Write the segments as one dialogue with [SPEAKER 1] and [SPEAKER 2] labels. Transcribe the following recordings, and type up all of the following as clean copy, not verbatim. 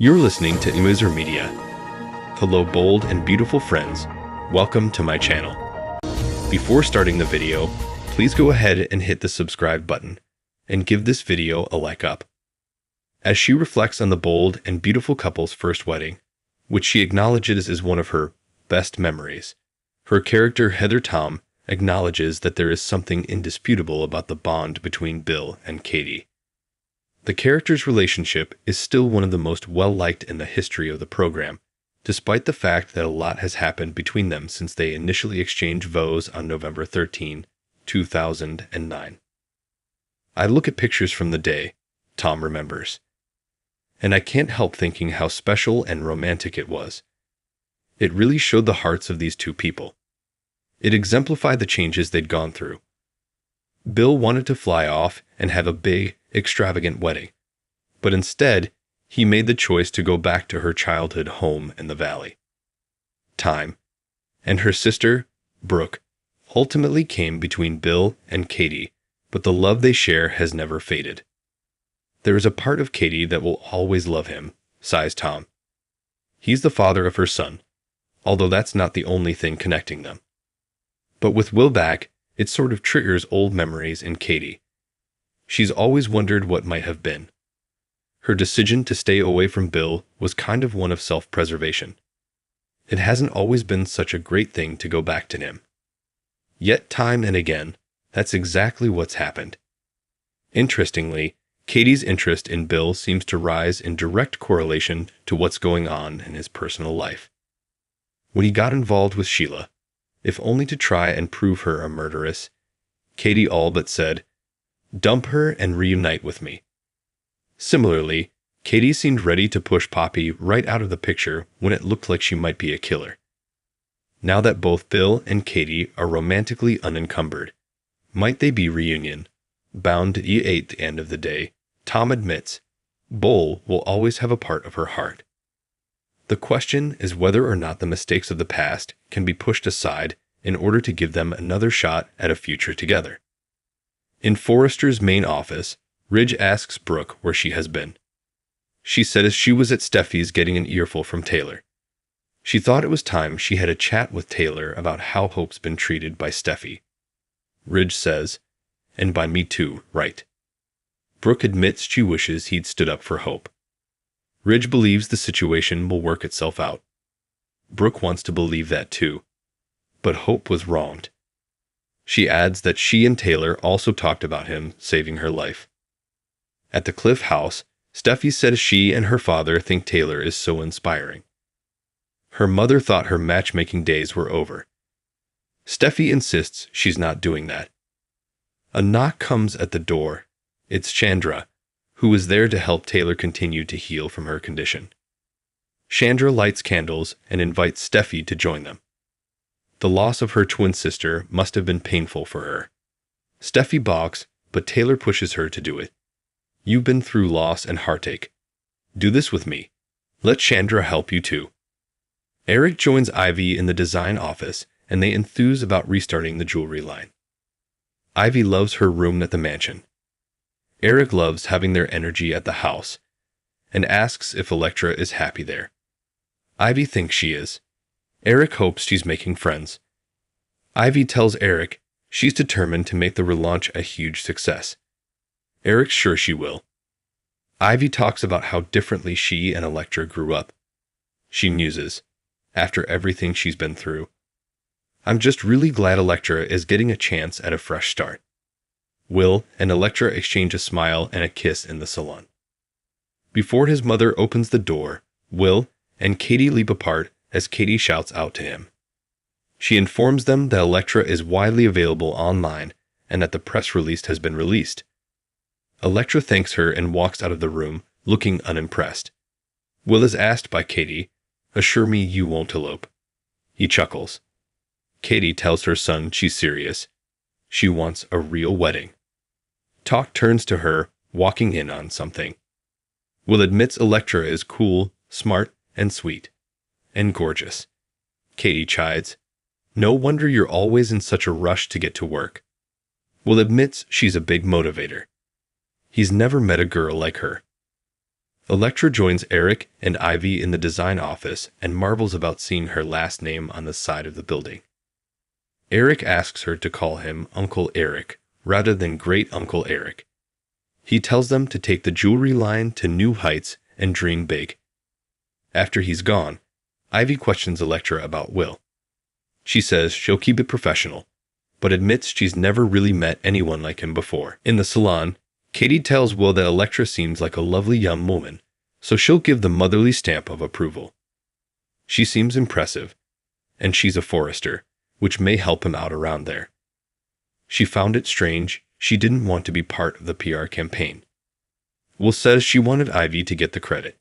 [SPEAKER 1] You're listening to Imazer Media. Hello bold and beautiful friends, welcome to my channel. Before starting the video, please go ahead and hit the subscribe button and give this video a like up. As she reflects on the bold and beautiful couple's first wedding, which she acknowledges is one of her best memories, her character Heather Tom acknowledges that there is something indisputable about the bond between Bill and Katie. The characters' relationship is still one of the most well-liked in the history of the program, despite the fact that a lot has happened between them since they initially exchanged vows on November 13, 2009. I look at pictures from the day, Tom remembers, and I can't help thinking how special and romantic it was. It really showed the hearts of these two people. It exemplified the changes they'd gone through. Bill wanted to fly off and have a big, extravagant wedding, but instead, he made the choice to go back to her childhood home in the valley. Time, and her sister, Brooke, ultimately came between Bill and Katie, but the love they share has never faded. There is a part of Katie that will always love him, sighs Tom. He's the father of her son, although that's not the only thing connecting them. But with Will back, it sort of triggers old memories in Katie. She's always wondered what might have been. Her decision to stay away from Bill was kind of one of self-preservation. It hasn't always been such a great thing to go back to him. Yet time and again, that's exactly what's happened. Interestingly, Katie's interest in Bill seems to rise in direct correlation to what's going on in his personal life. When he got involved with Sheila, if only to try and prove her a murderess, Katie all but said, "Dump her and reunite with me." Similarly, Katie seemed ready to push Poppy right out of the picture when it looked like she might be a killer. Now that both Bill and Katie are romantically unencumbered, might they be reunion, bound to eat at the end of the day? Tom admits, Bull will always have a part of her heart. The question is whether or not the mistakes of the past can be pushed aside in order to give them another shot at a future together. In Forrester's main office, Ridge asks Brooke where she has been. She says she was at Steffi's getting an earful from Taylor. She thought it was time she had a chat with Taylor about how Hope's been treated by Steffi. Ridge says, and by me too, right. Brooke admits she wishes he'd stood up for Hope. Ridge believes the situation will work itself out. Brooke wants to believe that too. But Hope was wronged. She adds that she and Taylor also talked about him saving her life. At the Cliff House, Steffi says she and her father think Taylor is so inspiring. Her mother thought her matchmaking days were over. Steffi insists she's not doing that. A knock comes at the door. It's Chandra, who is there to help Taylor continue to heal from her condition. Chandra lights candles and invites Steffi to join them. The loss of her twin sister must have been painful for her. Steffi balks, but Taylor pushes her to do it. You've been through loss and heartache. Do this with me. Let Chandra help you too. Eric joins Ivy in the design office, and they enthuse about restarting the jewelry line. Ivy loves her room at the mansion. Eric loves having their energy at the house, and asks if Elektra is happy there. Ivy thinks she is. Eric hopes she's making friends. Ivy tells Eric she's determined to make the relaunch a huge success. Eric's sure she will. Ivy talks about how differently she and Elektra grew up. She muses, after everything she's been through. I'm just really glad Elektra is getting a chance at a fresh start. Will and Elektra exchange a smile and a kiss in the salon. Before his mother opens the door, Will and Katie leap apart as Katie shouts out to him. She informs them that Elektra is widely available online and that the press release has been released. Elektra thanks her and walks out of the room, looking unimpressed. Will is asked by Katie, "Assure me you won't elope." He chuckles. Katie tells her son she's serious. She wants a real wedding. Talk turns to her, walking in on something. Will admits Elektra is cool, smart, and sweet. And gorgeous. Katie chides, "No wonder you're always in such a rush to get to work." Will admits she's a big motivator. He's never met a girl like her. Elektra joins Eric and Ivy in the design office and marvels about seeing her last name on the side of the building. Eric asks her to call him Uncle Eric rather than Great Uncle Eric. He tells them to take the jewelry line to new heights and dream big. After he's gone, Ivy questions Elektra about Will. She says she'll keep it professional, but admits she's never really met anyone like him before. In the salon, Katie tells Will that Elektra seems like a lovely young woman, so she'll give the motherly stamp of approval. She seems impressive, and she's a forester, which may help him out around there. She found it strange she didn't want to be part of the PR campaign. Will says she wanted Ivy to get the credit.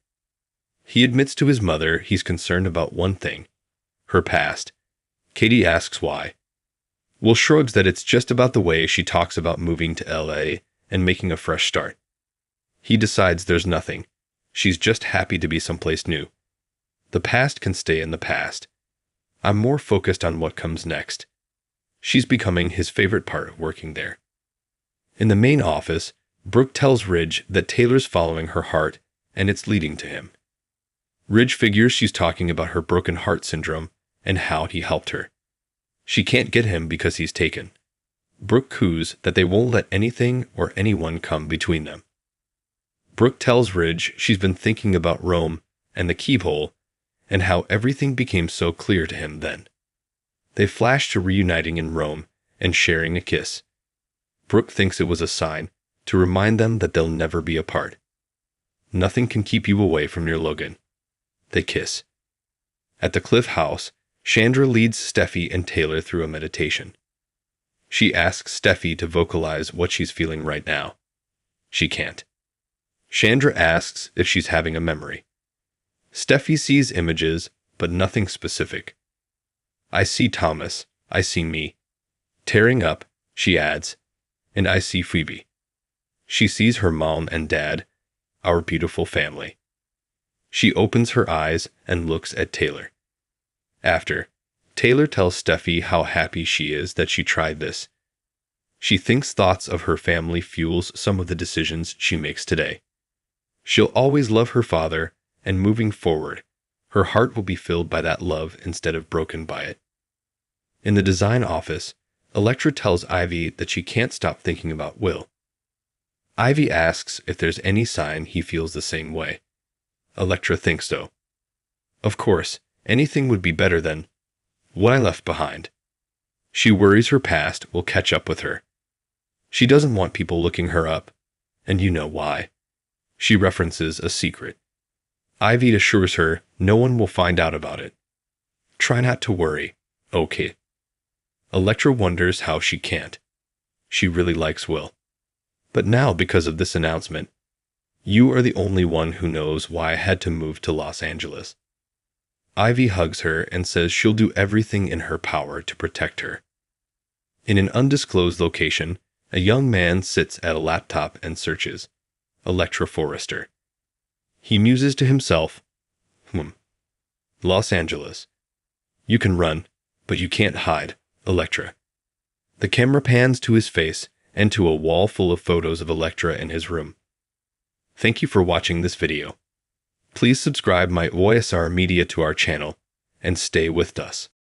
[SPEAKER 1] He admits to his mother he's concerned about one thing, her past. Katie asks why. Will shrugs that it's just about the way she talks about moving to LA and making a fresh start. He decides there's nothing. She's just happy to be someplace new. The past can stay in the past. I'm more focused on what comes next. She's becoming his favorite part of working there. In the main office, Brooke tells Ridge that Taylor's following her heart and it's leading to him. Ridge figures she's talking about her broken heart syndrome and how he helped her. She can't get him because he's taken. Brooke coos that they won't let anything or anyone come between them. Brooke tells Ridge she's been thinking about Rome and the keyhole and how everything became so clear to him then. They flash to reuniting in Rome and sharing a kiss. Brooke thinks it was a sign to remind them that they'll never be apart. Nothing can keep you away from your Logan. They kiss. At the Cliff House, Chandra leads Steffi and Taylor through a meditation. She asks Steffi to vocalize what she's feeling right now. She can't. Chandra asks if she's having a memory. Steffi sees images, but nothing specific. I see Thomas, I see me. Tearing up, she adds, and I see Phoebe. She sees her mom and dad, our beautiful family. She opens her eyes and looks at Taylor. After, Taylor tells Steffi how happy she is that she tried this. She thinks thoughts of her family fuels some of the decisions she makes today. She'll always love her father, and moving forward, her heart will be filled by that love instead of broken by it. In the design office, Elektra tells Ivy that she can't stop thinking about Will. Ivy asks if there's any sign he feels the same way. Elektra thinks so. Of course, anything would be better than what I left behind. She worries her past will catch up with her. She doesn't want people looking her up, and you know why. She references a secret. Ivy assures her no one will find out about it. Try not to worry, okay. Elektra wonders how she can't. She really likes Will. But now, because of this announcement, you are the only one who knows why I had to move to Los Angeles. Ivy hugs her and says she'll do everything in her power to protect her. In an undisclosed location, a young man sits at a laptop and searches. Elektra Forrester. He muses to himself, Los Angeles. You can run, but you can't hide, Elektra. The camera pans to his face and to a wall full of photos of Elektra in his room. Thank you for watching this video. Please subscribe my OSR Media to our channel and stay with us.